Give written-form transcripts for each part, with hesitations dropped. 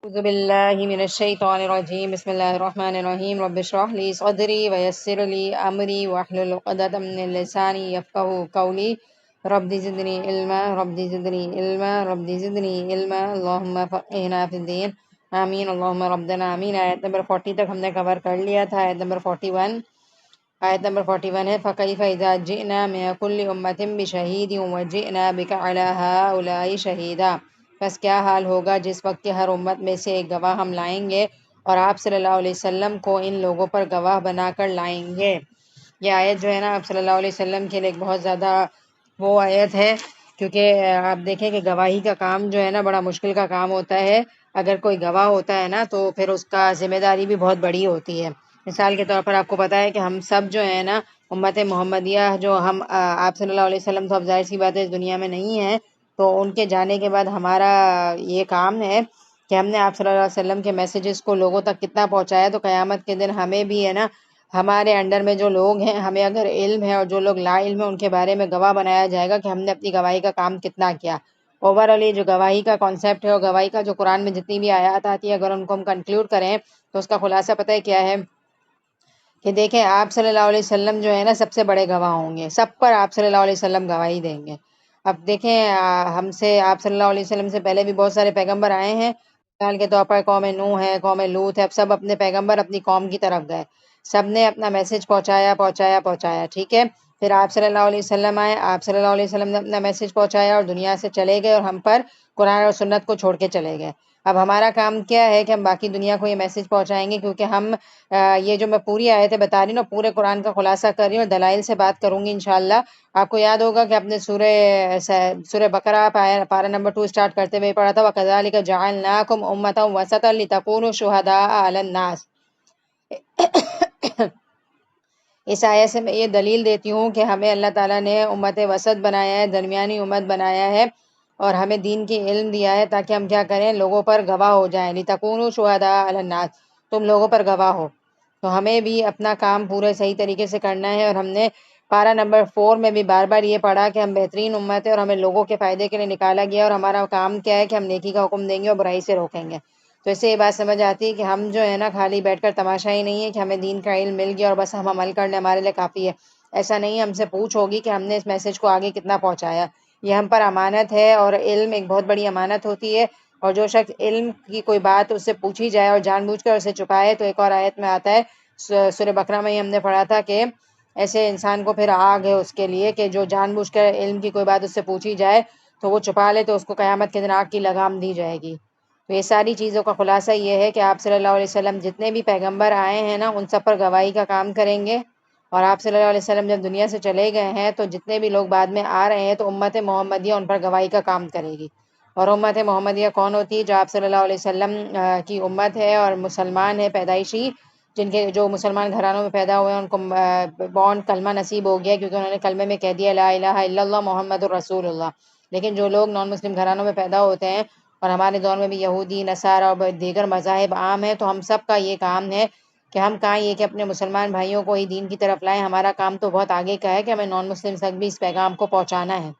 أعوذ بالله من الشيطان الرجيم بسم الله الرحمن الرحيم رب اشرح لي صدري ويسر لي أمري واحلل عقدة من لساني يفقهوا قولي رب زدني علما رب زدني علما رب زدنی علما اللہم فقہنا فی الدین آمین اللہم ربنا آمین۔ آیت نمبر 40 تک ہم نے کور کر لیا تھا۔ آیت نمبر 41 ہے فَكَيْفَ إِذَا جِئْنَا مِنْ كُلِّ أُمَّةٍ بِشَهِيدٍ وَجِئْنَا بِكَ عَلَى هَؤُلَاءِ شَهِيدًا، بس کیا حال ہوگا جس وقت کہ ہر امت میں سے ایک گواہ ہم لائیں گے اور آپ صلی اللہ علیہ وسلم کو ان لوگوں پر گواہ بنا کر لائیں گے۔ یہ آیت جو ہے نا آپ صلی اللہ علیہ وسلم کے لیے ایک بہت زیادہ وہ آیت ہے، کیونکہ آپ دیکھیں کہ گواہی کا کام جو ہے نا بڑا مشکل کا کام ہوتا ہے۔ اگر کوئی گواہ ہوتا ہے نا تو پھر اس کا ذمہ داری بھی بہت بڑی ہوتی ہے۔ مثال کے طور پر آپ کو پتہ ہے کہ ہم سب جو ہے نا امت محمدیہ جو ہم آپ صلی اللہ علیہ وسلم تو اب ظاہر سی بات ہے اس دنیا میں نہیں ہیں، تو ان کے جانے کے بعد ہمارا یہ کام ہے کہ ہم نے آپ صلی اللہ علیہ وسلم کے میسیجز کو لوگوں تک کتنا پہنچایا۔ تو قیامت کے دن ہمیں بھی ہے نا ہمارے انڈر میں جو لوگ ہیں، ہمیں اگر علم ہے اور جو لوگ لا علم ہے ان کے بارے میں گواہ بنایا جائے گا کہ ہم نے اپنی گواہی کا کام کتنا کیا۔ اوورآل جو گواہی کا کانسیپٹ ہے اور گواہی کا جو قرآن میں جتنی بھی آیات آتی ہے اگر ان کو ہم کنکلوڈ کریں تو اس کا خلاصہ پتہ ہے کیا ہے کہ دیکھیں آپ صلی اللہ علیہ وسلم جو ہے نا سب سے بڑے گواہ ہوں گے، سب پر آپ صلی اللہ علیہ وسلم گواہی دیں گے۔ اب دیکھیں ہم سے آپ صلی اللہ علیہ وسلم سے پہلے بھی بہت سارے پیغمبر آئے ہیں، مثال کے طور پر قوم نوح ہے، قوم لوط ہے، اب سب اپنے پیغمبر اپنی قوم کی طرف گئے، سب نے اپنا میسج پہنچایا، ٹھیک ہے۔ پھر آپ صلی اللہ علیہ وسلم آئے، آپ صلی اللہ علیہ وسلم نے اپنا میسج پہنچایا اور دنیا سے چلے گئے اور ہم پر قرآن اور سنت کو چھوڑ کے چلے گئے۔ اب ہمارا کام کیا ہے کہ ہم باقی دنیا کو یہ میسج پہنچائیں گے، کیونکہ ہم یہ جو میں پوری آیتیں بتا رہی ہوں نا پورے قرآن کا خلاصہ کر رہی ہوں اور دلائل سے بات کروں گی انشاءاللہ۔ آپ کو یاد ہوگا کہ اپنے سورہ بقرہ پارہ نمبر 2 سٹارٹ کرتے ہوئے پڑھا تھا وَكَذَلِكَ جَعَلْنَاكُمْ أُمَّةً وَسَطًا لِتَكُونُوا شُهَدَاءَ عَلَى النَّاسِ۔ اس آیت سے میں یہ دلیل دیتی ہوں کہ ہمیں اللہ تعالیٰ نے امت وسط بنایا ہے، درمیانی امت بنایا ہے اور ہمیں دین کی علم دیا ہے تاکہ ہم کیا کریں، لوگوں پر گواہ ہو جائیں۔ لِتَكُونُوا شُهَدَاءَ عَلَى النَّاسِ، تم لوگوں پر گواہ ہو۔ تو ہمیں بھی اپنا کام پورے صحیح طریقے سے کرنا ہے، اور ہم نے پارہ نمبر 4 میں بھی بار بار یہ پڑھا کہ ہم بہترین امت ہے اور ہمیں لوگوں کے فائدے کے لیے نکالا گیا، اور ہمارا کام کیا ہے کہ ہم نیکی کا حکم دیں گے اور برائی سے روکیں گے۔ تو اس سے یہ بات سمجھ آتی ہے کہ ہم جو ہے نا خالی بیٹھ کر تماشا ہی نہیں ہے کہ ہمیں دین کا علم مل گیا اور بس ہم عمل کر لیں ہمارے لیے کافی ہے، ایسا نہیں ہے۔ ہم سے پوچھ ہوگی کہ ہم نے اس میسج کو آگے کتنا پہنچایا، یہ ہم پر امانت ہے، اور علم ایک بہت بڑی امانت ہوتی ہے، اور جو شخص علم کی کوئی بات اس سے پوچھی جائے اور جان بوجھ کر اسے چھپائے تو ایک اور آیت میں آتا ہے سورہ بقرہ میں ہی ہم نے پڑھا تھا کہ ایسے انسان کو پھر آگ ہے اس کے لیے کہ جو جان بوجھ کر علم کی کوئی بات اس سے پوچھی جائے تو وہ چھپا لے تو اس کو قیامت کے دن آگ کی لگام دی جائے گی۔ تو یہ ساری چیزوں کا خلاصہ یہ ہے کہ آپ صلی اللہ علیہ وسلم جتنے بھی پیغمبر آئے ہیں نا ان سب پر گواہی کا کام کریں گے، اور آپ صلی اللہ علیہ وسلم جب دنیا سے چلے گئے ہیں تو جتنے بھی لوگ بعد میں آ رہے ہیں تو امت محمدیہ ان پر گواہی کا کام کرے گی۔ اور امت محمدیہ کون ہوتی ہے؟ جو آپ صلی اللہ علیہ وسلم کی امت ہے اور مسلمان ہے پیدائشی، جن کے جو مسلمان گھرانوں میں پیدا ہوئے ہیں ان کو بورن کلمہ نصیب ہو گیا کیونکہ انہوں نے کلمے میں کہہ دیا لا الہ الا اللہ محمد الرسول اللہ۔ لیکن جو لوگ نان مسلم گھرانوں میں پیدا ہوتے ہیں، اور ہمارے دور میں بھی یہودی نصارہ اور دیگر مذاہب عام ہیں، تو ہم سب کا یہ کام ہے کہ ہم کہاں یہ کہ اپنے مسلمان بھائیوں کو ہی دین کی طرف لائیں۔ ہمارا کام تو بہت آگے کا ہے کہ ہمیں نان مسلم تک بھی اس پیغام کو پہنچانا ہے،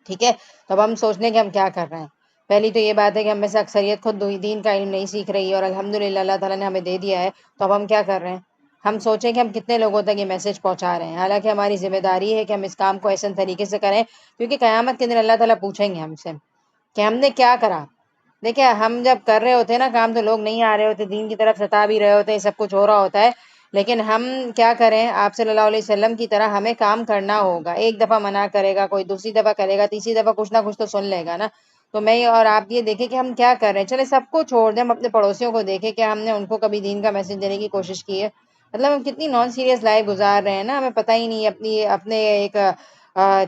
ٹھیک ہے۔ تو اب ہم سوچ لیں کہ ہم کیا کر رہے ہیں۔ پہلی تو یہ بات ہے کہ ہم میں سے اکثریت خود دین کا علم نہیں سیکھ رہی ہے، اور الحمدللہ اللہ تعالیٰ نے ہمیں دے دیا ہے، تو اب ہم کیا کر رہے ہیں؟ ہم سوچیں کہ ہم کتنے لوگوں تک یہ میسج پہنچا رہے ہیں، حالانکہ ہماری ذمہ داری ہے کہ ہم اس کام کو ایسے طریقے سے کریں، کیونکہ قیامت کے دن اللہ تعالیٰ پوچھیں گے ہم سے کہ ہم نے کیا کرا۔ دیکھیں ہم جب کر رہے ہوتے ہیں نا کام تو لوگ نہیں آ رہے ہوتے، دین کی طرف ستا بھی رہے ہوتے ہیں، سب کچھ ہو رہا ہوتا ہے، لیکن ہم کیا کریں؟ آپ صلی اللہ علیہ وسلم کی طرح ہمیں کام کرنا ہوگا۔ ایک دفعہ منع کرے گا کوئی، دوسری دفعہ کرے گا، تیسری دفعہ کچھ نہ کچھ تو سن لے گا نا۔ تو میں اور آپ یہ دیکھیں کہ ہم کیا کر رہے ہیں۔ چلے سب کو چھوڑ دیں، ہم اپنے پڑوسیوں کو دیکھیں کہ ہم نے ان کو کبھی دین کا میسج دینے کی کوشش کی ہے۔ مطلب ہم کتنی نان سیریس لائف گزار رہے ہیں نا، ہمیں پتہ ہی نہیں اپنے ایک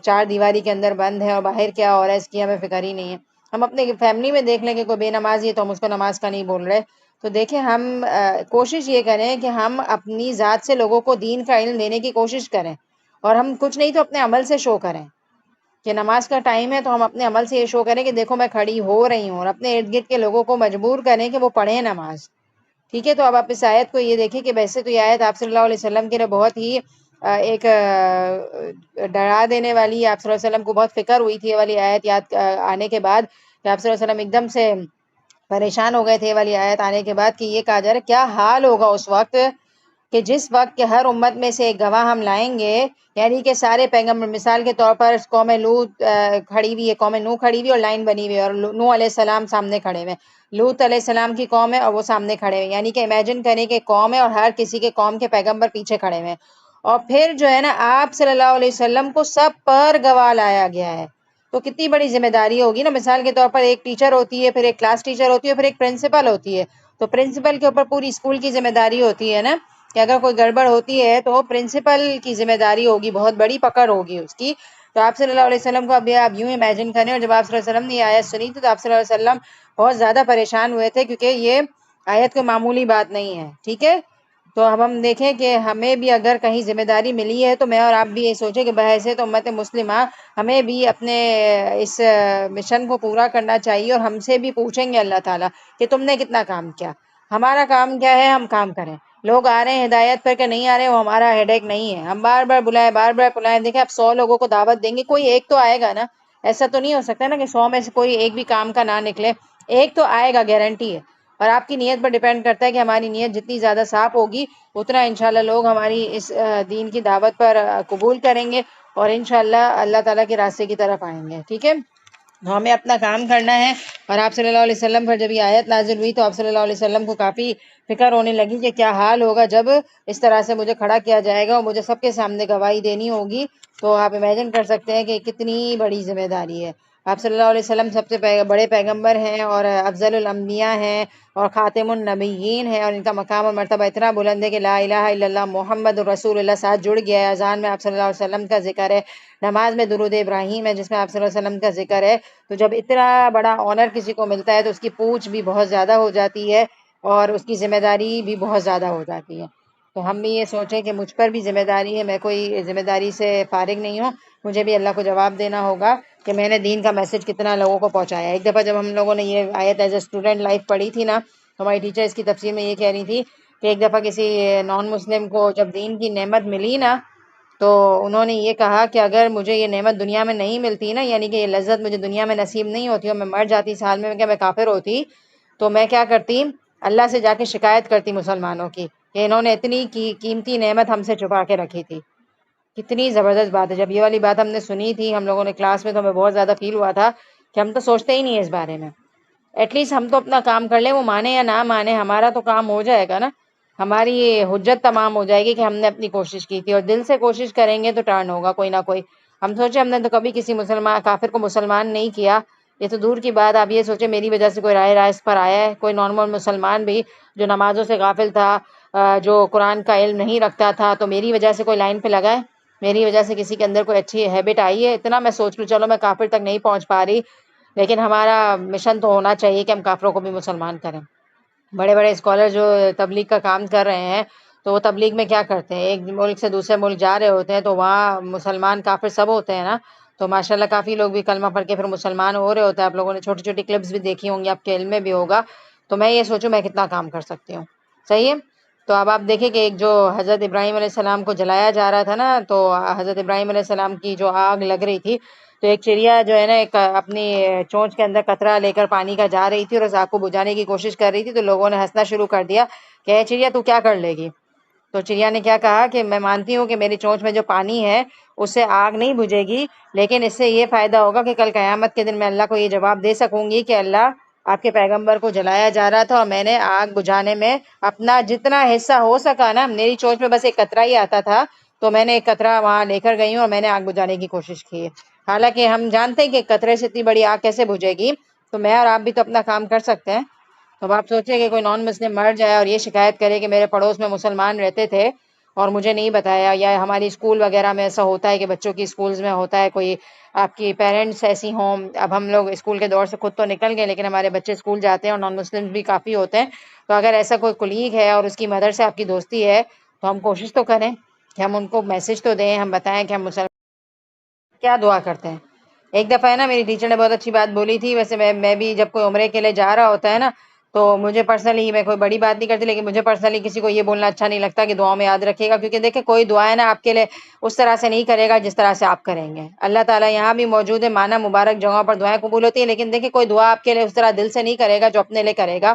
چار دیواری کے اندر بند ہے اور باہر کیا ہو رہا ہے اس کی ہمیں فکر ہی نہیں ہے۔ ہم اپنے فیملی میں دیکھ لیں کہ کوئی بے نمازی ہے تو ہم اس کو نماز کا نہیں بول رہے۔ تو دیکھیں ہم کوشش یہ کریں کہ ہم اپنی ذات سے لوگوں کو دین کا علم دینے کی کوشش کریں، اور ہم کچھ نہیں تو اپنے عمل سے شو کریں کہ نماز کا ٹائم ہے تو ہم اپنے عمل سے یہ شو کریں کہ دیکھو میں کھڑی ہو رہی ہوں، اور اپنے ارد گرد کے لوگوں کو مجبور کریں کہ وہ پڑھیں نماز، ٹھیک ہے۔ تو اب آپ اس آیت کو یہ دیکھیں کہ ویسے تو یہ آیت آپ صلی اللہ علیہ وسلم کے لیے بہت ہی ایک ڈرا دینے والی، آپ صلی اللہ علیہ وسلم کو بہت فکر ہوئی تھی یہ والی آیت یاد آنے کے بعد کہ آپ صلی اللہ علیہ وسلم ایک دم سے پریشان ہو گئے تھے یہ والی آیت آنے کے بعد کہ یہ کہا جا رہا ہے کیا حال ہوگا اس وقت کہ جس وقت کہ ہر امت میں سے ایک گواہ ہم لائیں گے، یعنی کہ سارے پیغمبر، مثال کے طور پر قوم لوط کھڑی ہوئی ہے، قوم نوح کھڑی ہوئی ہے اور لائن بنی ہوئی ہے، اور نوح علیہ السلام سامنے کھڑے ہوئے ہیں، لوط علیہ السلام کی قوم ہے اور وہ سامنے کھڑے ہوئے ہیں، یعنی کہ امیجن کریں کہ قوم ہے اور ہر کسی کے قوم کے پیغمبر پیچھے کھڑے ہوئے ہیں، اور پھر جو ہے نا آپ صلی اللہ علیہ وسلم کو سب پر گواہ لایا گیا ہے، تو کتنی بڑی ذمہ داری ہوگی نا۔ مثال کے طور پر ایک ٹیچر ہوتی ہے، پھر ایک کلاس ٹیچر ہوتی ہے، پھر ایک پرنسپل ہوتی ہے، تو پرنسپل کے اوپر پوری اسکول کی ذمہ داری ہوتی ہے نا، کہ اگر کوئی گڑبڑ ہوتی ہے تو پرنسپل کی ذمہ داری ہوگی، بہت بڑی پکڑ ہوگی اس کی۔ تو آپ صلی اللہ علیہ وسلم کو اب آپ یوں امیجن کریں، اور جب آپ صلی اللہ علیہ وسلم نے یہ آیت سنی تھی تو آپ صلی اللہ علیہ وسلم بہت زیادہ پریشان ہوئے تھے، کیونکہ یہ آیت کوئی معمولی بات نہیں ہے، ٹھیک ہے۔ تو اب ہم دیکھیں کہ ہمیں بھی اگر کہیں ذمہ داری ملی ہے تو میں اور آپ بھی یہ سوچیں کہ بحیثیت امت مسلمہ ہمیں بھی اپنے اس مشن کو پورا کرنا چاہیے، اور ہم سے بھی پوچھیں گے اللہ تعالیٰ کہ تم نے کتنا کام کیا۔ ہمارا کام کیا ہے؟ ہم کام کریں۔ لوگ آ رہے ہیں ہدایت پر کہ نہیں آ رہے، وہ ہمارا ہیڈیک نہیں ہے، ہم بار بار بلائیں، بار بار بلائیں۔ دیکھیں آپ 100 لوگوں کو دعوت دیں گے، کوئی ایک تو آئے گا نا، ایسا تو نہیں ہو سکتا نا کہ 100 میں سے کوئی ایک بھی کام کا نہ نکلے، ایک تو آئے گا، گارنٹی ہے۔ اور آپ کی نیت پر ڈیپینڈ کرتا ہے کہ ہماری نیت جتنی زیادہ صاف ہوگی اتنا انشاءاللہ لوگ ہماری اس دین کی دعوت پر قبول کریں گے، اور انشاءاللہ اللہ تعالیٰ کے راستے کی طرف آئیں گے، ٹھیک ہے۔ تو ہمیں اپنا کام کرنا ہے۔ اور آپ صلی اللہ علیہ وسلم پر جب یہ آیت نازل ہوئی تو آپ صلی اللہ علیہ وسلم کو کافی فکر ہونے لگی کہ کیا حال ہوگا جب اس طرح سے مجھے کھڑا کیا جائے گا اور مجھے سب کے سامنے گواہی دینی ہوگی۔ تو آپ امیجن کر سکتے ہیں کہ کتنی بڑی ذمہ داری ہے۔ آپ صلی اللہ علیہ وسلم سب سے بڑے پیغمبر ہیں اور افضل الانبیاء ہیں اور خاتم النبیین ہیں، اور ان کا مقام اور مرتبہ اتنا بلند ہے کہ لا الہ الا اللہ محمد رسول اللہ ساتھ جڑ گیا ہے۔ اذان میں آپ صلی اللہ علیہ وسلم کا ذکر ہے، نماز میں درود ابراہیم ہے جس میں آپ صلی اللہ علیہ وسلم کا ذکر ہے۔ تو جب اتنا بڑا آنر کسی کو ملتا ہے تو اس کی پوچھ بھی بہت زیادہ ہو جاتی ہے اور اس کی ذمہ داری بھی بہت زیادہ ہو جاتی ہے۔ تو ہم بھی یہ سوچیں کہ مجھ پر بھی ذمہ داری ہے، میں کوئی ذمہ داری سے فارغ نہیں ہوں، مجھے بھی اللہ کو جواب دینا ہوگا کہ میں نے دین کا میسج کتنا لوگوں کو پہنچایا۔ ایک دفعہ جب ہم لوگوں نے یہ آیت ایز اے اسٹوڈنٹ لائف پڑھی تھی نا، ہماری ٹیچر اس کی تفسیر میں یہ کہہ رہی تھی کہ ایک دفعہ کسی نان مسلم کو جب دین کی نعمت ملی نا تو انہوں نے یہ کہا کہ اگر مجھے یہ نعمت دنیا میں نہیں ملتی نا، یعنی کہ یہ لذت مجھے دنیا میں نصیب نہیں ہوتی اور میں مر جاتی اس حال میں کہ میں کافر ہوتی، تو میں کیا کرتی؟ اللہ سے جا کے شکایت کرتی مسلمانوں کی کہ انہوں نے اتنی قیمتی نعمت ہم سے چھپا کے رکھی تھی۔ کتنی زبردست بات ہے۔ جب یہ والی بات ہم نے سنی تھی ہم لوگوں نے کلاس میں تو ہمیں بہت زیادہ فیل ہوا تھا کہ ہم تو سوچتے ہی نہیں ہیں اس بارے میں۔ ایٹ لیسٹ ہم تو اپنا کام کر لیں، وہ مانے یا نہ مانے ہمارا تو کام ہو جائے گا نا، ہماری یہ حجت تمام ہو جائے گی کہ ہم نے اپنی کوشش کی تھی، اور دل سے کوشش کریں گے تو ٹرن ہوگا کوئی نہ کوئی۔ ہم سوچیں ہم نے تو کبھی کسی مسلمان کافر کو مسلمان نہیں کیا، یہ تو دور کی بات۔ آپ یہ سوچیں میری وجہ سے کوئی رائے پر آیا ہے، کوئی نارمل مسلمان بھی جو نمازوں سے غافل تھا، جو قرآن کا علم نہیں رکھتا تھا، تو میری وجہ سے کوئی لائن پہ لگا ہے؟ میری وجہ سے کسی کے اندر کوئی اچھی ہیبٹ آئی ہے؟ اتنا میں سوچ لوں چلو میں کافر تک نہیں پہنچ پا رہی، لیکن ہمارا مشن تو ہونا چاہیے کہ ہم کافروں کو بھی مسلمان کریں۔ بڑے بڑے اسکالر جو تبلیغ کا کام کر رہے ہیں تو وہ تبلیغ میں کیا کرتے ہیں؟ ایک ملک سے دوسرے ملک جا رہے ہوتے ہیں تو وہاں مسلمان کافر سب ہوتے ہیں نا، تو ماشاءاللہ کافی لوگ بھی کلمہ پڑھ کے پھر مسلمان ہو رہے ہوتے ہیں۔ آپ لوگوں نے چھوٹی چھوٹی کلپس بھی دیکھی ہوں گی، آپ کے علم میں بھی ہوگا۔ تو میں یہ سوچوں میں کتنا کام کر سکتی ہوں، صحیح ہے۔ تو اب آپ دیکھیں کہ ایک جو حضرت ابراہیم علیہ السلام کو جلایا جا رہا تھا نا، تو حضرت ابراہیم علیہ السلام کی جو آگ لگ رہی تھی تو ایک چڑیا جو ہے نا ایک اپنی چونچ کے اندر قطرہ لے کر پانی کا جا رہی تھی اور اس آگ کو بجھانے کی کوشش کر رہی تھی، تو لوگوں نے ہنسنا شروع کر دیا کہ اے چڑیا تو کیا کر لے گی؟ تو چڑیا نے کیا کہا کہ میں مانتی ہوں کہ میری چونچ میں جو پانی ہے اس سے آگ نہیں بجھے گی، لیکن اس سے یہ فائدہ ہوگا کہ کل قیامت کے دن میں اللہ کو یہ جواب دے سکوں گی کہ اللہ آپ کے پیغمبر کو جلایا جا رہا تھا اور میں نے آگ بجھانے میں اپنا جتنا حصہ ہو سکا نا، میری چونچ میں بس ایک قطرہ ہی آتا تھا تو میں نے ایک قطرہ وہاں لے کر گئی ہوں اور میں نے آگ بجھانے کی کوشش کی ہے۔ حالانکہ ہم جانتے ہیں کہ قطرے سے اتنی بڑی آگ کیسے بجھے گی، تو میں اور آپ بھی تو اپنا کام کر سکتے ہیں۔ تو آپ سوچیں کہ کوئی نان مسلم مر جائے اور یہ شکایت کرے کہ میرے پڑوس میں مسلمان رہتے تھے اور مجھے نہیں بتایا، یا ہماری اسکول وغیرہ میں ایسا ہوتا ہے کہ بچوں کی اسکولز میں ہوتا ہے کوئی آپ کی پیرنٹس ایسی ہوں، اب ہم لوگ اسکول کے دور سے خود تو نکل گئے لیکن ہمارے بچے اسکول جاتے ہیں اور نان مسلم بھی کافی ہوتے ہیں، تو اگر ایسا کوئی کلیگ ہے اور اس کی مدر سے آپ کی دوستی ہے تو ہم کوشش تو کریں کہ ہم ان کو میسج تو دیں، ہم بتائیں کہ ہم مسلمان کیا دعا کرتے ہیں۔ ایک دفعہ ہے نا میری ٹیچر نے بہت اچھی بات بولی تھی، ویسے میں بھی جب کوئی عمرے کے لیے جا رہا ہوتا ہے نا تو مجھے پرسنلی، میں کوئی بڑی بات نہیں کرتی، لیکن مجھے پرسنلی کسی کو یہ بولنا اچھا نہیں لگتا کہ دعاؤں میں یاد رکھے گا، کیونکہ دیکھیں کوئی دعا ہے نا آپ کے لیے اس طرح سے نہیں کرے گا جس طرح سے آپ کریں گے. اللہ تعالیٰ یہاں بھی موجود ہے، مانا مبارک جگہوں پر دعائیں قبول ہوتی ہیں، لیکن دیکھیں کوئی دعا آپ کے لیے اس طرح دل سے نہیں کرے گا جو اپنے لیے کرے گا.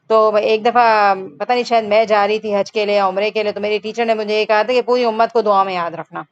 تو ایک دفعہ پتہ نہیں شاید میں جا رہی تھی حج کے لیے یا عمرے کے لیے، تو میری ٹیچر نے مجھے یہ کہا تھا کہ پوری امت کو دعا میں یاد رکھنا.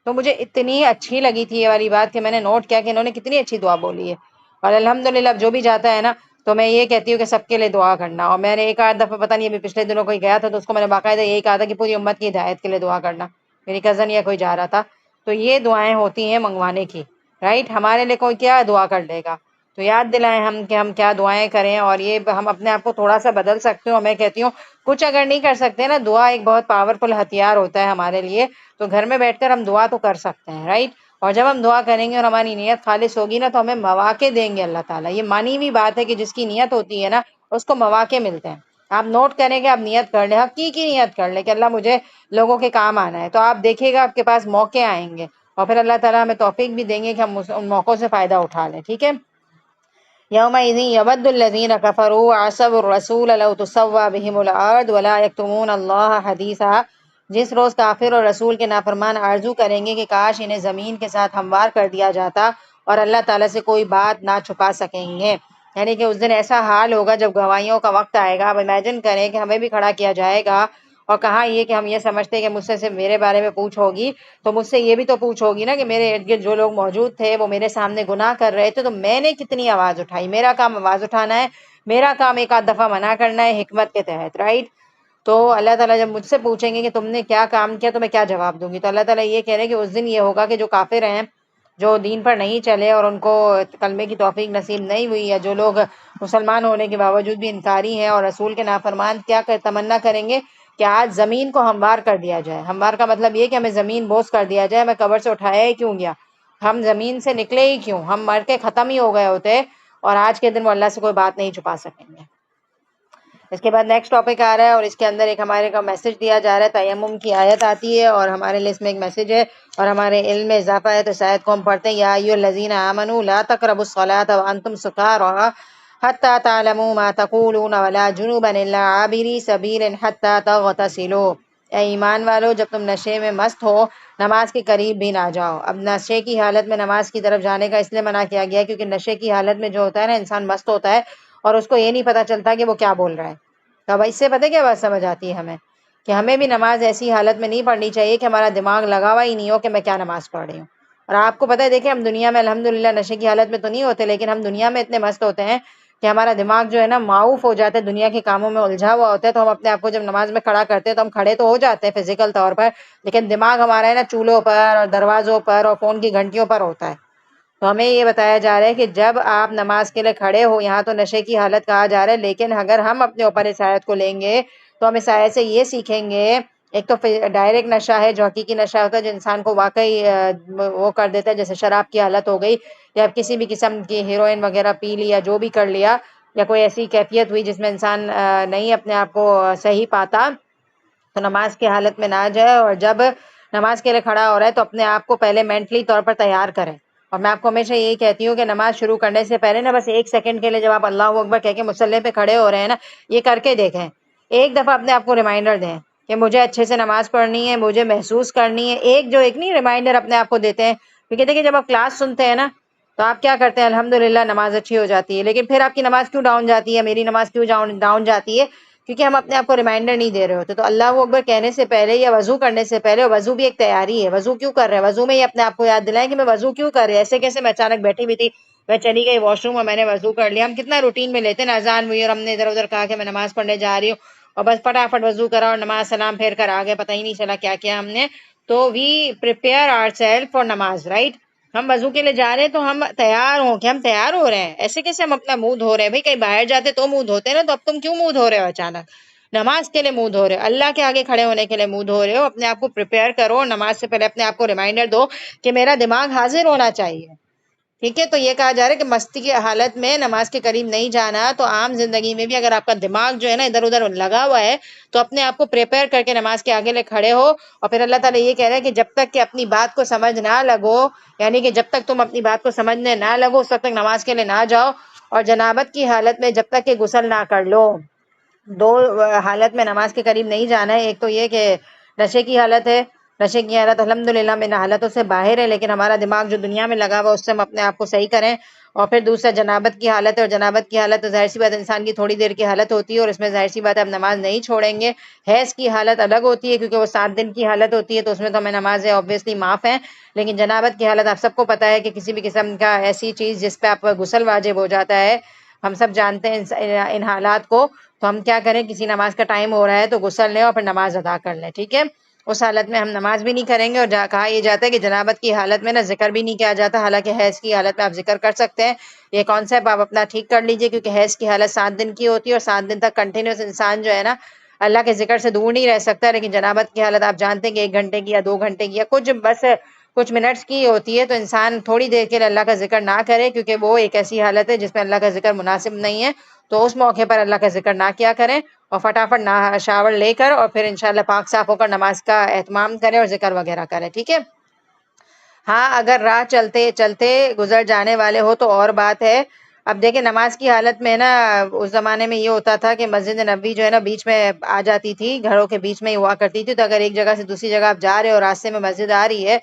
تو مجھے اتنی اچھی لگی تھی یہ والی بات کہ میں نے نوٹ کیا کہ انہوں نے کتنی اچھی دعا بولی ہے. اور الحمدللہ اب جو بھی جاتا ہے نا تو میں یہ کہتی ہوں کہ سب کے لیے دعا کرنا. اور میں نے ایک آدھ دفعہ پتہ نہیں ابھی پچھلے دنوں کوئی گیا تھا تو اس کو میں نے باقاعدہ یہی کہا تھا کہ پوری امت کی ہدایت کے لیے دعا کرنا. میری کزن یا کوئی جا رہا تھا. تو یہ دعائیں ہوتی ہیں منگوانے کی، رائٹ. ہمارے لیے کوئی کیا دعا کر دے گا. تو یاد دلائیں ہم کہ ہم کیا دعائیں کریں، اور یہ ہم اپنے آپ کو تھوڑا سا بدل سکتے ہوں. اور میں کہتی ہوں کچھ اگر نہیں کر سکتے نا، دعا ایک بہت پاورفل ہتھیار ہوتا ہے ہمارے لیے. تو گھر میں بیٹھ کر ہم دعا تو کر سکتے ہیں، رائٹ. اور جب ہم دعا کریں گے اور ہماری نیت خالص ہوگی نا تو ہمیں مواقع دیں گے اللہ تعالیٰ. یہ مانی ہوئی بات ہے کہ جس کی نیت ہوتی ہے نا اس کو مواقع ملتے ہیں. آپ نوٹ کریں گے، آپ نیت کر لیں، حقیقی نیت کر لیں کہ اللہ مجھے لوگوں کے کام آنا ہے، تو آپ دیکھیے گا آپ کے پاس موقع آئیں گے. اور پھر اللہ تعالیٰ ہمیں توفیق بھی دیں گے کہ ہم ان موقعوں سے فائدہ اٹھا لیں. ٹھیک ہے. يومئذ يود الذين كفروا وعصوا الرسول لو تسوى بهم الارض ولا يكتمون الله حديثا. جس روز کافر اور رسول کے نافرمان آرزو کریں گے کہ کاش انہیں زمین کے ساتھ ہموار کر دیا جاتا اور اللہ تعالیٰ سے کوئی بات نہ چھپا سکیں گے. یعنی کہ اس دن ایسا حال ہوگا جب گواہیوں کا وقت آئے گا. اب امیجن کریں کہ ہمیں بھی کھڑا کیا جائے گا، اور کہاں یہ کہ ہم یہ سمجھتے ہیں کہ مجھ سے صرف میرے بارے میں پوچھ ہوگی، تو مجھ سے یہ بھی تو پوچھ ہوگی نا کہ میرے ارد گرد جو لوگ موجود تھے وہ میرے سامنے گناہ کر رہے تھے، تو میں نے کتنی آواز اٹھائی. میرا کام آواز اٹھانا ہے، میرا کام ایک آدھ دفعہ منع کرنا ہے حکمت کے تحت، رائٹ. تو اللہ تعالیٰ جب مجھ سے پوچھیں گے کہ تم نے کیا کام کیا تو میں کیا جواب دوں گی. تو اللہ تعالیٰ یہ کہہ رہے ہیں کہ اس دن یہ ہوگا کہ جو کافر ہیں، جو دین پر نہیں چلے اور ان کو کلمے کی توفیق نصیب نہیں ہوئی، یا جو لوگ مسلمان ہونے کے باوجود بھی انکاری ہیں اور رسول کے نافرمان، کیا تمنا کریں گے کہ آج زمین کو ہموار کر دیا جائے. ہموار کا مطلب یہ کہ ہمیں زمین بوس کر دیا جائے. ہمیں قبر سے اٹھایا ہی کیوں گیا، ہم زمین سے نکلے ہی کیوں، ہم مر کے ختم ہی ہو گئے ہوتے، اور آج کے دن وہ اللہ سے کوئی بات نہیں چھپا سکیں گے. اس کے بعد نیکسٹ ٹاپک آ رہا ہے، اور اس کے اندر ایک ہمارے کا میسج دیا جا رہا ہے. تیمم کی آیت آتی ہے اور ہمارے لیے اس میں ایک میسج ہے اور ہمارے علم میں اضافہ ہے. تو اس آیت کو ہم پڑھتے ہیں. یا ایھا الذین آمنوا لا تقربوا الصلاۃ وانتم سکارى حتى تعلموا ما تقولون ولا جنبا الا عابري سبيل حتى تغتسلوا. اے ایمان والو، جب تم نشے میں مست ہو نماز کے قریب بھی نہ جاؤ. اب نشے کی حالت میں نماز کی طرف جانے کا اس لیے منع کیا گیا کیونکہ نشے کی حالت میں جو ہوتا ہے نا، انسان مست ہوتا ہے اور اس کو یہ نہیں پتہ چلتا کہ وہ کیا بول رہا ہے. تو اب اس سے پتہ کیا بات سمجھ آتی ہے ہمیں، کہ ہمیں بھی نماز ایسی حالت میں نہیں پڑھنی چاہیے کہ ہمارا دماغ لگا ہوا ہی نہیں ہو کہ میں کیا نماز پڑھ رہی ہوں. اور آپ کو پتہ ہے، دیکھیں ہم دنیا میں الحمدللہ نشے کی حالت میں تو نہیں ہوتے، لیکن ہم دنیا میں اتنے مست ہوتے ہیں کہ ہمارا دماغ جو ہے نا معاوف ہو جاتا ہے، دنیا کے کاموں میں الجھا ہوا ہوتا ہے. تو ہم اپنے آپ کو جب نماز میں کھڑا کرتے ہیں تو ہم کھڑے تو ہو جاتے ہیں فزیکل طور پر، لیکن دماغ ہمارا ہے نا چولہوں پر اور دروازوں پر اور فون کی گھنٹیوں پر ہوتا ہے. تو ہمیں یہ بتایا جا رہا ہے کہ جب آپ نماز کے لیے کھڑے ہو، یہاں تو نشے کی حالت کہا جا رہا ہے، لیکن اگر ہم اپنے اوپر اس آیت کو لیں گے تو ہم اس آیت سے یہ سیکھیں گے. ایک تو ڈائریکٹ نشہ ہے جو حقیقی نشہ ہوتا ہے، جو انسان کو واقعی وہ کر دیتا ہے، جیسے شراب کی حالت ہو گئی یا کسی بھی قسم کی ہیروئن وغیرہ پی لی یا جو بھی کر لیا، یا کوئی ایسی کیفیت ہوئی جس میں انسان نہیں اپنے آپ کو صحیح پاتا، تو نماز کی حالت میں نہ جائے. اور جب نماز کے لیے کھڑا ہو رہا ہے تو اپنے آپ کو پہلے مینٹلی طور پر تیار کریں. اور میں آپ کو ہمیشہ یہی کہتی ہوں کہ نماز شروع کرنے سے پہلے نا بس ایک سیکنڈ کے لیے جب آپ اللہ اکبر کہہ کے مصلی پہ کھڑے ہو رہے ہیں نا، یہ کر کے دیکھیں. ایک دفعہ اپنے آپ کو ریمائنڈر دیں کہ مجھے اچھے سے نماز پڑھنی ہے، مجھے محسوس کرنی ہے. ایک نہیں ریمائنڈر اپنے آپ کو دیتے ہیں، کیونکہ دیکھیں جب آپ کلاس سنتے ہیں نا تو آپ کیا کرتے ہیں، الحمدللہ نماز اچھی ہو جاتی ہے، لیکن پھر آپ کی نماز کیوں ڈاؤن جاتی ہے، میری نماز کیوں ڈاؤن جاتی ہے؟ کیونکہ ہم اپنے آپ کو ریمائنڈر نہیں دے رہے ہوتے. تو اللہ اکبر کہنے سے پہلے یا وضو کرنے سے پہلے، وضو بھی ایک تیاری ہے، وضو کیوں کر رہے ہیں، وضو میں ہی اپنے آپ کو یاد دلائیں کہ میں وضو کیوں کر رہے ہیں. ایسے کیسے میں اچانک بیٹھی ہوئی تھی، میں چلی گئی واش روم اور میں نے وضو کر لیا. ہم کتنا روٹین میں لیتے ہیں، اذان ہوئی اور ہم نے ادھر ادھر کہا کہ میں نماز پڑھنے جا رہی ہوں، اور بس فٹافٹ وضو کرا اور نماز سلام پھیر کر آ گئے، پتہ ہی نہیں چلا کیا کیا ہم نے. تو we prepare our self for نماز، رائٹ. ہم وضو کے لیے جا رہے ہیں تو ہم تیار ہوں کہ ہم تیار ہو رہے ہیں. ایسے کیسے ہم اپنا منہ دھو رہے ہیں؟ بھائی کہیں باہر جاتے تو منہ دھوتے ہیں نا، تو اب تم کیوں منہ دھو رہے ہو اچانک؟ نماز کے لیے منہ دھو رہے ہو، اللہ کے آگے کھڑے ہونے کے لیے منہ دھو رہے ہو. اپنے آپ کو پریپیئر کرو، نماز سے پہلے اپنے آپ کو ریمائنڈر دو کہ میرا دماغ حاضر ہونا چاہیے. ٹھیک ہے. تو یہ کہا جا رہا ہے کہ مستی کی حالت میں نماز کے قریب نہیں جانا. تو عام زندگی میں بھی اگر آپ کا دماغ جو ہے نا ادھر ادھر لگا ہوا ہے تو اپنے آپ کو پریپیئر کر کے نماز کے آگے لے کھڑے ہو. اور پھر اللہ تعالیٰ یہ کہہ رہے ہیں کہ جب تک کہ اپنی بات کو سمجھ نہ لگو، یعنی کہ جب تک تم اپنی بات کو سمجھنے نہ لگو اس وقت تک نماز کے لیے نہ جاؤ. اور جنابت کی حالت میں جب تک کہ غسل نہ کر لو، دو حالت میں نماز کے قریب نہیں جانا ہے. ایک تو یہ کہ نشے کی حالت ہے، نشے کی حالت الحمدللہ میں حالتوں سے باہر ہے، لیکن ہمارا دماغ جو دنیا میں لگا ہوا اس سے ہم اپنے آپ کو صحیح کریں. اور پھر دوسرا جنابت کی حالت ہے، اور جنابت کی حالت تو ظاہر سی بات انسان کی تھوڑی دیر کی حالت ہوتی ہے، اور اس میں ظاہر سی بات ہے ہم نماز نہیں چھوڑیں گے. حیض کی حالت الگ ہوتی ہے کیونکہ وہ 7 دن کی حالت ہوتی ہے، تو اس میں تو ہمیں نمازیں آبویسلی معاف ہیں. لیکن جنابت کی حالت آپ سب کو پتہ ہے کہ کسی بھی قسم کا ایسی چیز جس پہ آپ پر غسل واجب ہو جاتا ہے، ہم سب جانتے ہیں ان حالات کو. تو ہم کیا کریں، کسی نماز کا ٹائم ہو رہا ہے تو غسل لیں اور پھر نماز ادا کر لیں. ٹھیک ہے، اس حالت میں ہم نماز بھی نہیں کریں گے. اور کہا یہ جاتا ہے کہ جنابت کی حالت میں نا ذکر بھی نہیں کیا جاتا، حالانکہ حیض کی حالت میں آپ ذکر کر سکتے ہیں. یہ کانسیپٹ آپ اپنا ٹھیک کر لیجئے، کیونکہ حیض کی حالت 7 دن کی ہوتی ہے، اور 7 دن تک کنٹینیوس انسان جو ہے نا اللہ کے ذکر سے دور نہیں رہ سکتا. لیکن جنابت کی حالت آپ جانتے ہیں کہ 1 گھنٹے کی یا 2 گھنٹے کی یا کچھ منٹس کی ہوتی ہے، تو انسان تھوڑی دیر کے لیے اللہ کا ذکر نہ کرے، کیونکہ وہ ایک ایسی حالت ہے جس میں اللہ کا ذکر مناسب نہیں ہے. تو اس موقع پر اللہ کا ذکر نہ کیا کریں، اور فٹافٹ نہ شاور لے کر اور پھر انشاءاللہ پاک صاف ہو کر نماز کا اہتمام کریں اور ذکر وغیرہ کریں. ٹھیک ہے. ہاں اگر راہ چلتے چلتے گزر جانے والے ہو تو اور بات ہے. اب دیکھیں نماز کی حالت میں نا اس زمانے میں یہ ہوتا تھا کہ مسجد نبوی جو ہے نا بیچ میں آ جاتی تھی، گھروں کے بیچ میں ہی ہوا کرتی تھی. تو اگر ایک جگہ سے دوسری جگہ آپ جا رہے ہو، راستے میں مسجد آ رہی ہے،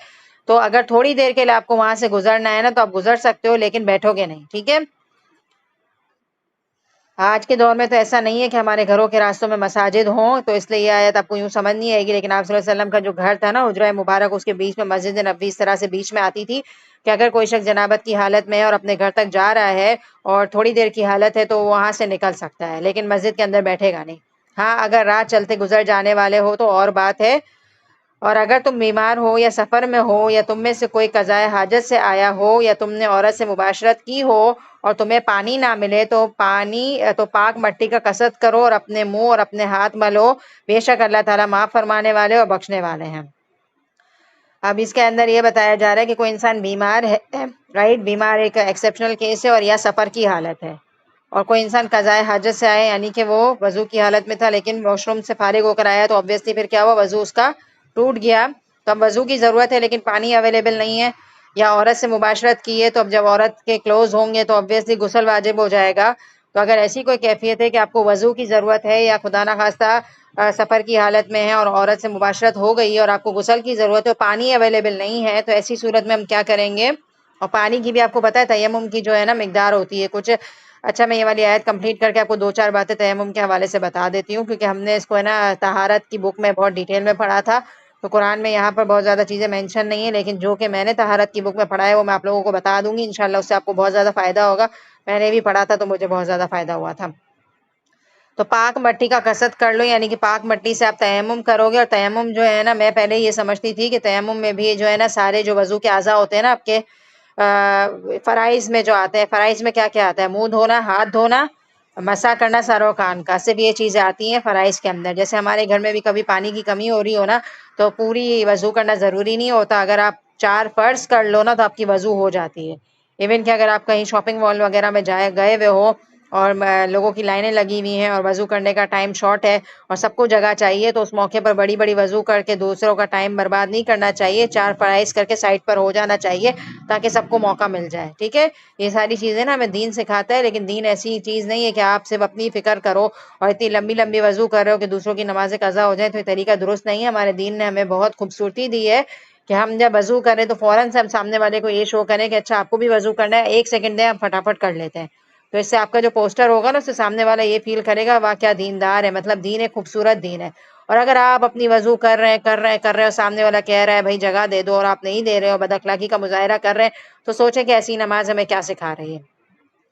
تو اگر تھوڑی دیر کے لیے آپ کو وہاں سے گزرنا ہے نا تو آپ گزر سکتے ہو، لیکن بیٹھو گے نہیں. ٹھیک ہے. آج کے دور میں تو ایسا نہیں ہے کہ ہمارے گھروں کے راستوں میں مساجد ہوں، تو اس لیے یہ آیت آپ کو یوں سمجھ نہیں آئے گی. لیکن آپ صلی اللہ علیہ وسلم کا جو گھر تھا نا حجرہ مبارک، اس کے بیچ میں مسجد نبوی اس طرح سے بیچ میں آتی تھی کہ اگر کوئی شخص جنابت کی حالت میں ہے اور اپنے گھر تک جا رہا ہے اور تھوڑی دیر کی حالت ہے تو وہ وہاں سے نکل سکتا ہے، لیکن مسجد کے اندر بیٹھے گا نہیں. ہاں اگر راہ چلتے گزر جانے والے ہو تو اور بات ہے. اور اگر تم بیمار ہو یا سفر میں ہو یا تم میں سے کوئی قضائے حاجت سے آیا ہو یا تم نے عورت سے مباشرت کی ہو اور تمہیں پانی نہ ملے تو پاک مٹی کا قصد کرو اور اپنے منہ اور اپنے ہاتھ ملو، بے شک اللہ تعالیٰ معاف فرمانے والے اور بخشنے والے ہیں. اب اس کے اندر یہ بتایا جا رہا ہے کہ کوئی انسان بیمار ہے، رائٹ، بیمار ایک ایکسیپشنل کیس ہے، اور یا سفر کی حالت ہے، اور کوئی انسان قضائے حاجت سے آئے یعنی کہ وہ وضو کی حالت میں تھا لیکن واش روم سے فارغ ہو کر آیا، تو obviously پھر کیا ہوا، وضو اس کا ٹوٹ گیا. تو اب وضو کی ضرورت ہے لیکن پانی اویلیبل نہیں ہے، یا عورت سے مباشرت کی ہے، تو اب جب عورت کے کلوز ہوں گے تو obviously غسل واجب ہو جائے گا. تو اگر ایسی کوئی کیفیت ہے کہ آپ کو وضو کی ضرورت ہے یا خدا نخواستہ سفر کی حالت میں ہے اور عورت سے مباشرت ہو گئی ہے اور آپ کو غسل کی ضرورت ہے، پانی اویلیبل نہیں ہے، تو ایسی صورت میں ہم کیا کریں گے. اور پانی کی بھی آپ کو پتہ ہے تیمم کی جو ہے نا مقدار ہوتی ہے کچھ. اچھا میں یہ والی آیت کمپلیٹ کر کے آپ کو 2-4 باتیں تیمم کے حوالے سے بتا دیتی ہوں، کیونکہ ہم نے اس کو ہے نا طہارت کی بک میں بہت ڈیٹیل میں پڑھا تھا. تو قرآن میں یہاں پر بہت زیادہ چیزیں مینشن نہیں ہیں، لیکن جو کہ میں نے طہارت کی بک میں پڑھا ہے وہ میں آپ لوگوں کو بتا دوں گی انشاءاللہ، اس سے آپ کو بہت زیادہ فائدہ ہوگا. میں نے بھی پڑھا تھا تو مجھے بہت زیادہ فائدہ ہوا تھا. تو پاک مٹی کا قصد کر لو، یعنی کہ پاک مٹی سے آپ تیمم کرو گے. اور تیمم جو ہے نا میں پہلے یہ سمجھتی تھی کہ تیمم میں بھی جو ہے نا سارے جو وضو کے اعضاء ہوتے ہیں نا آپ کے فرائض میں جو آتے ہیں، فرائض میں کیا کیا آتا ہے، منہ دھونا، ہاتھ دھونا، مسح کرنا سر و کان کا، صرف یہ چیزیں آتی ہیں فرائض کے اندر. جیسے ہمارے گھر میں بھی کبھی پانی کی کمی ہو رہی ہو نا تو پوری وضو کرنا ضروری نہیں ہوتا، اگر آپ 4 فرض کر لو نا تو آپ کی وضو ہو جاتی ہے. ایون کہ اگر آپ کہیں شاپنگ مال وغیرہ میں گئے ہوئے ہو اور لوگوں کی لائنیں لگی ہوئی ہیں اور وضو کرنے کا ٹائم شارٹ ہے اور سب کو جگہ چاہیے، تو اس موقع پر بڑی بڑی وضو کر کے دوسروں کا ٹائم برباد نہیں کرنا چاہیے، 4 فرائض کر کے سائڈ پر ہو جانا چاہیے تاکہ سب کو موقع مل جائے. ٹھیک ہے. یہ ساری چیزیں نا ہمیں دین سکھاتا ہے، لیکن دین ایسی چیز نہیں ہے کہ آپ صرف اپنی فکر کرو اور اتنی لمبی لمبی وضو کر رہے ہو کہ دوسروں کی نمازیں قضا ہو جائیں، تو یہ طریقہ درست نہیں ہے. ہمارے دین نے ہمیں بہت خوبصورتی دی ہے کہ ہم جب وضو کریں تو فوراً سے ہم سامنے والے کو یہ شو کریں کہ اچھا آپ کو بھی وضو کرنا ہے، 1 سیکنڈ دیں، ہم فٹافٹ کر لیتے ہیں. تو اس سے آپ کا جو پوسٹر ہوگا نا اس سے سامنے والا یہ فیل کرے گا واہ کیا دیندار ہے، مطلب دین ایک خوبصورت دین ہے. اور اگر آپ اپنی وضو کر رہے ہیں اور سامنے والا کہہ رہا ہے بھائی جگہ دے دو اور آپ نہیں دے رہے ہو، بد اخلاقی کا مظاہرہ کر رہے ہیں، تو سوچیں کہ ایسی نماز ہمیں کیا سکھا رہی ہے.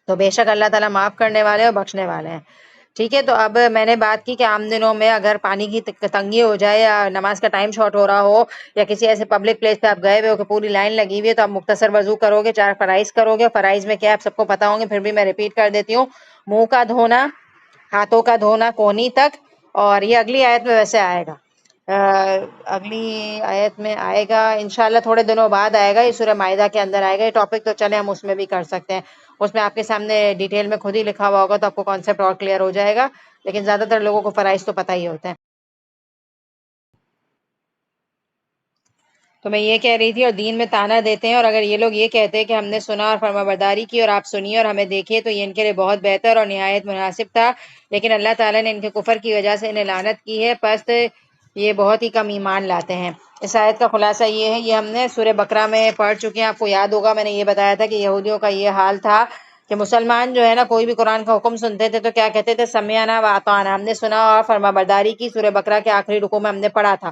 تو بے شک اللہ تعالیٰ معاف کرنے والے اور بخشنے والے ہیں. ٹھیک ہے. تو اب میں نے بات کی کہ عام دنوں میں اگر پانی کی تنگی ہو جائے یا نماز کا ٹائم شارٹ ہو رہا ہو یا کسی ایسے پبلک پلیس پہ آپ گئے ہوئے ہو کہ پوری لائن لگی ہوئی ہے، تو آپ مختصر وضو کرو گے، 4 فرائض کرو گے. فرائض میں کیا آپ سب کو پتا ہوں گے، پھر بھی میں ریپیٹ کر دیتی ہوں. منہ کا دھونا، ہاتھوں کا دھونا کونی تک، اور یہ اگلی آیت میں ویسے آئے گا، اگلی آیت میں آئے گا انشاءاللہ، تھوڑے دنوں بعد آئے گا، یہ سورہ مائدہ کے اندر آئے گا یہ ٹاپک. تو چلیں ہم اس میں بھی کر سکتے ہیں، اس میں آپ کے سامنے ڈیٹیل میں خود ہی لکھا ہوا ہوگا تو آپ کو کانسیپٹ اور کلیئر ہو جائے گا. لیکن زیادہ تر لوگوں کو فرائض تو پتہ ہی ہوتا ہے. تو میں یہ کہہ رہی تھی، اور دین میں طعنہ دیتے ہیں، اور اگر یہ لوگ یہ کہتے ہیں کہ ہم نے سنا اور فرمانبرداری کی اور آپ سنیے اور ہمیں دیکھیے تو یہ ان کے لیے بہت بہتر اور نہایت مناسب تھا، لیکن اللہ تعالیٰ نے ان کے کفر کی وجہ سے انہیں لعنت کی ہے، پس یہ بہت ہی کم ایمان لاتے ہیں۔ اس آیت کا خلاصہ یہ ہے، یہ ہم نے سورہ بقرہ میں پڑھ چکے ہیں، آپ کو یاد ہوگا میں نے یہ بتایا تھا کہ یہودیوں کا یہ حال تھا کہ مسلمان جو ہے نا کوئی بھی قرآن کا حکم سنتے تھے تو کیا کہتے تھے، سمعنا و اطعنا، ہم نے سنا اور فرمانبرداری کی۔ سورہ بقرہ کے آخری رکوع میں ہم نے پڑھا تھا۔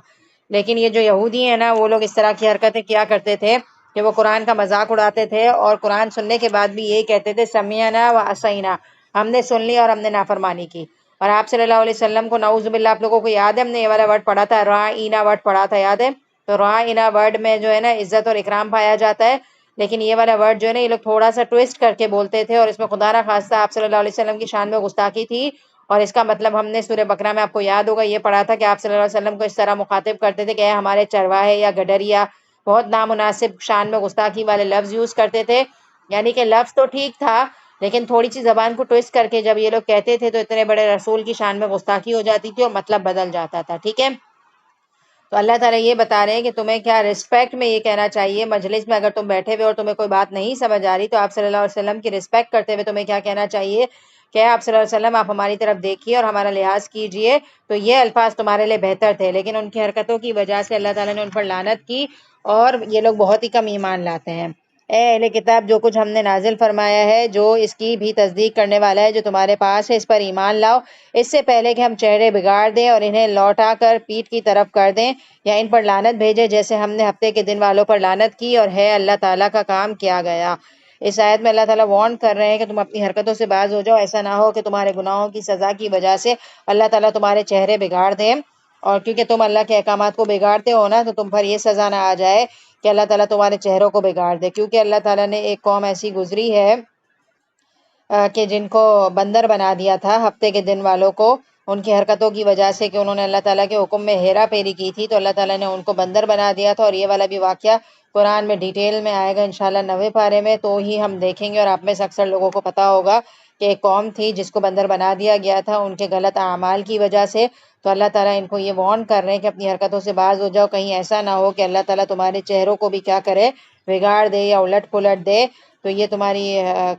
لیکن یہ جو یہودی ہیں نا، وہ لوگ اس طرح کی حرکتیں کیا کرتے تھے کہ وہ قرآن کا مذاق اڑاتے تھے اور قرآن سننے کے بعد بھی یہی کہتے تھے، سمعنا و عصینا، ہم نے سن لی اور ہم نے نافرمانی کی۔ اور آپ صلی اللہ علیہ وسلم کو نعوذ باللہ، آپ لوگوں کو یاد ہے ہم نے یہ والا ورڈ پڑھا تھا، راعینا ورڈ پڑھا تھا، یاد ہے؟ تو راعینا ورڈ میں جو ہے نا عزت اور اکرام پایا جاتا ہے، لیکن یہ والا ورڈ جو ہے نا یہ لوگ تھوڑا سا ٹویسٹ کر کے بولتے تھے، اور اس میں خدا نہ خواستہ آپ صلی اللہ علیہ وسلم کی شان میں گستاخی تھی۔ اور اس کا مطلب ہم نے سورہ بقرہ میں آپ کو یاد ہوگا یہ پڑھا تھا کہ آپ صلی اللہ علیہ وسلم کو اس طرح مخاطب کرتے تھے کہ اے ہمارے چرواہے یا گڈریا، بہت نامناسب شان میں گستاخی والے لفظ یوز کرتے تھے، یعنی کہ لفظ تو ٹھیک تھا لیکن تھوڑی سی زبان کو ٹویسٹ کر کے جب یہ لوگ کہتے تھے تو اتنے بڑے رسول کی شان میں گستاخی ہو جاتی تھی اور مطلب بدل جاتا تھا، ٹھیک ہے؟ تو اللہ تعالیٰ یہ بتا رہے ہیں کہ تمہیں کیا رسپیکٹ میں یہ کہنا چاہیے، مجلس میں اگر تم بیٹھے ہوئے اور تمہیں کوئی بات نہیں سمجھ آ رہی تو آپ صلی اللہ علیہ وسلم کی رسپیکٹ کرتے ہوئے تمہیں کیا کہنا چاہیے کہ آپ صلی اللہ علیہ وسلم آپ ہماری طرف دیکھیے اور ہمارا لحاظ کیجئے، تو یہ الفاظ تمہارے لیے بہتر تھے، لیکن ان کی حرکتوں کی وجہ سے اللہ تعالیٰ نے ان پر لعنت کی اور یہ لوگ بہت ہی کم ایمان لاتے ہیں۔ اے اہل کتاب، جو کچھ ہم نے نازل فرمایا ہے، جو اس کی بھی تصدیق کرنے والا ہے جو تمہارے پاس ہے، اس پر ایمان لاؤ، اس سے پہلے کہ ہم چہرے بگاڑ دیں اور انہیں لوٹا کر پیٹھ کی طرف کر دیں یا ان پر لعنت بھیجے جیسے ہم نے ہفتے کے دن والوں پر لعنت کی، اور ہے اللہ تعالیٰ کا کام کیا گیا۔ اس آیت میں اللہ تعالیٰ وارن کر رہے ہیں کہ تم اپنی حرکتوں سے باز ہو جاؤ، ایسا نہ ہو کہ تمہارے گناہوں کی سزا کی وجہ سے اللہ تعالیٰ تمہارے چہرے بگاڑ دے، اور کیونکہ تم اللہ کے احکامات کو بگاڑتے ہو نا تو تم پر یہ سزا نہ آ جائے کہ اللہ تعالیٰ تمہارے چہروں کو بگاڑ دے، کیونکہ اللہ تعالیٰ نے ایک قوم ایسی گزری ہے کہ جن کو بندر بنا دیا تھا ہفتے کے دن والوں کو، ان کی حرکتوں کی وجہ سے کہ انہوں نے اللہ تعالیٰ کے حکم میں ہیرا پھیری کی تھی تو اللہ تعالیٰ نے ان کو بندر بنا دیا تھا، اور یہ والا بھی واقعہ قرآن میں ڈیٹیل میں آئے گا انشاءاللہ 90 پارے میں، تو ہی ہم دیکھیں گے، اور آپ میں سے اکثر لوگوں کو پتا ہوگا کہ ایک قوم تھی جس کو بندر بنا دیا گیا تھا ان کے غلط اعمال کی وجہ سے۔ تو اللہ تعالیٰ ان کو یہ وارن کر رہے ہیں کہ اپنی حرکتوں سے باز ہو جاؤ، کہیں ایسا نہ ہو کہ اللہ تعالیٰ تمہارے چہروں کو بھی کیا کرے، بگاڑ دے یا الٹ پلٹ دے، تو یہ تمہاری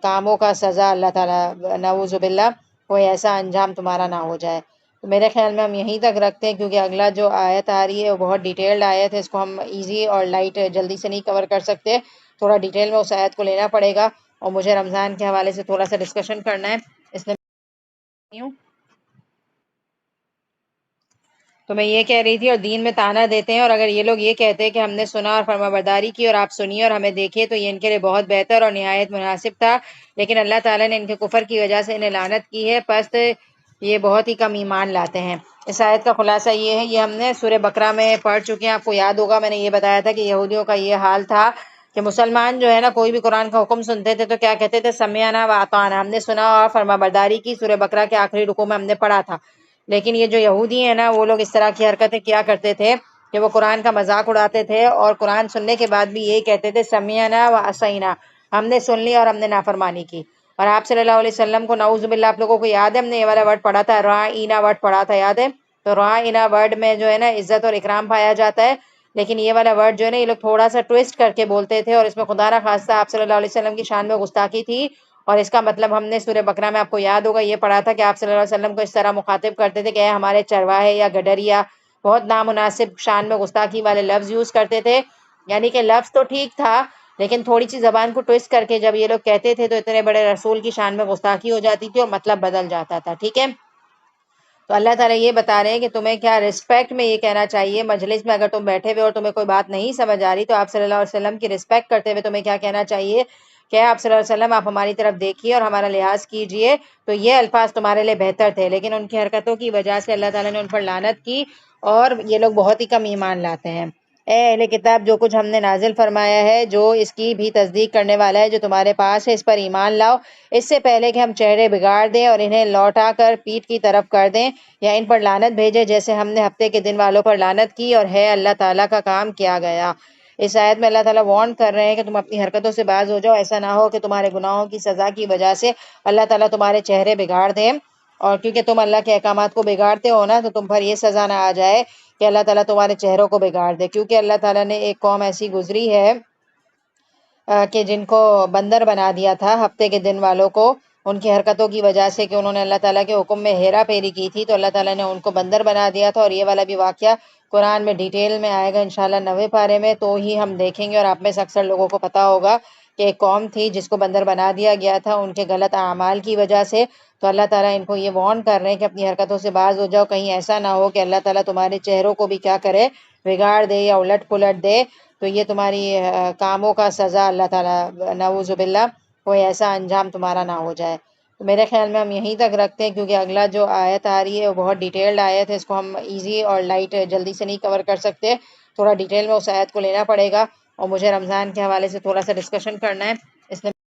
کاموں کا سزا اللہ تعالیٰ نعوذ باللہ کوئی ایسا انجام تمہارا نہ ہو جائے۔ تو میرے خیال میں ہم یہیں تک رکھتے ہیں، کیونکہ اگلا جو آیت آ رہی ہے وہ بہت ڈیٹیلڈ آیت ہے، اس کو ہم ایزی اور لائٹ جلدی سے نہیں کور کر سکتے، تھوڑا ڈیٹیل میں اس آیت کو لینا پڑے گا، اور مجھے رمضان کے حوالے سے تھوڑا سا ڈسکشن کرنا ہے، اس لیے تو میں یہ کہہ رہی تھی، اور دین میں طعنہ دیتے ہیں، اور اگر یہ لوگ یہ کہتے ہیں کہ ہم نے سنا اور فرمانبرداری کی اور آپ سنیے اور ہمیں دیکھیے تو یہ ان کے لیے بہت بہتر اور نہایت مناسب تھا، لیکن اللہ تعالیٰ نے ان کے کفر کی وجہ سے انہیں لعنت کی ہے، پس یہ بہت ہی کم ایمان لاتے ہیں۔ اس آیت کا خلاصہ یہ ہے، یہ ہم نے سورہ بقرہ میں پڑھ چکے ہیں، آپ کو یاد ہوگا میں نے یہ بتایا تھا کہ یہودیوں کا یہ حال تھا کہ مسلمان جو ہے نا کوئی بھی قرآن کا حکم سنتے تھے تو کیا کہتے تھے، سمعنا و اطعنا، ہم نے سنا اور فرمانبرداری کی۔ سورہ بقرہ کے آخری رکوع میں ہم نے پڑھا تھا۔ لیکن یہ جو یہودی ہیں نا، وہ لوگ اس طرح کی حرکتیں کیا کرتے تھے کہ وہ قرآن کا مذاق اڑاتے تھے اور قرآن سننے کے بعد بھی یہی کہتے تھے، سمعنا و عصینا، ہم نے سن لی اور ہم نے نافرمانی کی۔ اور آپ صلی اللہ علیہ وسلم کو نعوذ باللہ، آپ لوگوں کو یاد ہے ہم نے یہ والا ورڈ پڑھا تھا، راعینا ورڈ پڑھا تھا، یاد ہے؟ تو راعینا ورڈ میں جو ہے نا عزت اور اکرام پایا جاتا ہے، لیکن یہ والا ورڈ جو ہے نا یہ لوگ تھوڑا سا ٹویسٹ کر کے بولتے تھے، اور اس میں خدا نہ خواستہ آپ صلی اللہ علیہ وسلم کی شان میں گستاخی تھی، اور اس کا مطلب ہم نے سورہ بقرہ میں آپ کو یاد ہوگا یہ پڑھا تھا کہ آپ صلی اللہ علیہ وسلم کو اس طرح مخاطب کرتے تھے کہ اے ہمارے چرواہے یا گڈریا، بہت نامناسب شان میں گستاخی والے لفظ یوز کرتے تھے، یعنی کہ لفظ تو ٹھیک تھا لیکن تھوڑی سی زبان کو ٹویسٹ کر کے جب یہ لوگ کہتے تھے تو اتنے بڑے رسول کی شان میں گستاخی ہو جاتی تھی اور مطلب بدل جاتا تھا، ٹھیک ہے؟ تو اللہ تعالیٰ یہ بتا رہے ہیں کہ تمہیں کیا رسپیکٹ میں یہ کہنا چاہیے، مجلس میں اگر تم بیٹھے ہوئے اور تمہیں کوئی بات نہیں سمجھ آ رہی تو آپ صلی اللہ علیہ وسلم کی رسپیکٹ کرتے ہوئے تمہیں کیا کہنا چاہیے کہ آپ صلی اللہ علیہ وسلم آپ ہماری طرف دیکھیے اور ہمارا لحاظ کیجئے، تو یہ الفاظ تمہارے لیے بہتر تھے، لیکن ان کی حرکتوں کی وجہ سے اللہ تعالیٰ نے ان پر لعنت کی اور یہ لوگ بہت ہی کم ایمان لاتے ہیں۔ اے اہل کتاب، جو کچھ ہم نے نازل فرمایا ہے، جو اس کی بھی تصدیق کرنے والا ہے جو تمہارے پاس ہے، اس پر ایمان لاؤ، اس سے پہلے کہ ہم چہرے بگاڑ دیں اور انہیں لوٹا کر پیٹھ کی طرف کر دیں یا ان پر لعنت بھیجے جیسے ہم نے ہفتے کے دن والوں پر لعنت کی، اور ہے اللہ تعالیٰ کا کام کیا گیا۔ اس آیت میں اللہ تعالیٰ وارن کر رہے ہیں کہ تم اپنی حرکتوں سے باز ہو جاؤ، ایسا نہ ہو کہ تمہارے گناہوں کی سزا کی وجہ سے اللہ تعالیٰ تمہارے چہرے بگاڑ دے، اور کیونکہ تم اللہ کے احکامات کو بگاڑتے ہو نا، تو تم پر یہ سزا نہ آ جائے کہ اللہ تعالیٰ تمہارے چہروں کو بگاڑ دے، کیونکہ اللہ تعالیٰ نے ایک قوم ایسی گزری ہے کہ جن کو بندر بنا دیا تھا، ہفتے کے دن والوں کو، ان کی حرکتوں کی وجہ سے کہ انہوں نے اللہ تعالیٰ کے حکم میں ہیرا پھیری کی تھی، تو اللہ تعالیٰ نے ان کو بندر بنا دیا تھا۔ اور یہ والا بھی واقعہ قرآن میں ڈیٹیل میں آئے گا انشاءاللہ 90 پارے میں، تو ہی ہم دیکھیں گے۔ اور آپ میں سے اکثر لوگوں کو پتا ہوگا کہ ایک قوم تھی جس کو بندر بنا دیا گیا تھا ان کے غلط اعمال کی وجہ سے۔ تو اللہ تعالیٰ ان کو یہ وارن کر رہے ہیں کہ اپنی حرکتوں سے باز ہو جاؤ، کہیں ایسا نہ ہو کہ اللہ تعالیٰ تمہارے چہروں کو بھی کیا کرے، بگاڑ دے یا الٹ پلٹ دے، تو یہ تمہاری کاموں کا سزا اللہ تعالیٰ نعوذ باللہ کوئی ایسا انجام تمہارا نہ ہو جائے۔ تو میرے خیال میں ہم یہیں تک رکھتے ہیں، کیونکہ اگلا جو آیت آ رہی ہے وہ بہت ڈیٹیلڈ آیت ہے، اس کو ہم ایزی اور لائٹ جلدی سے نہیں کور کر سکتے، تھوڑا ڈیٹیل میں اس آیت کو لینا پڑے گا، اور مجھے رمضان کے حوالے سے تھوڑا سا ڈسکشن کرنا ہے، اس لیے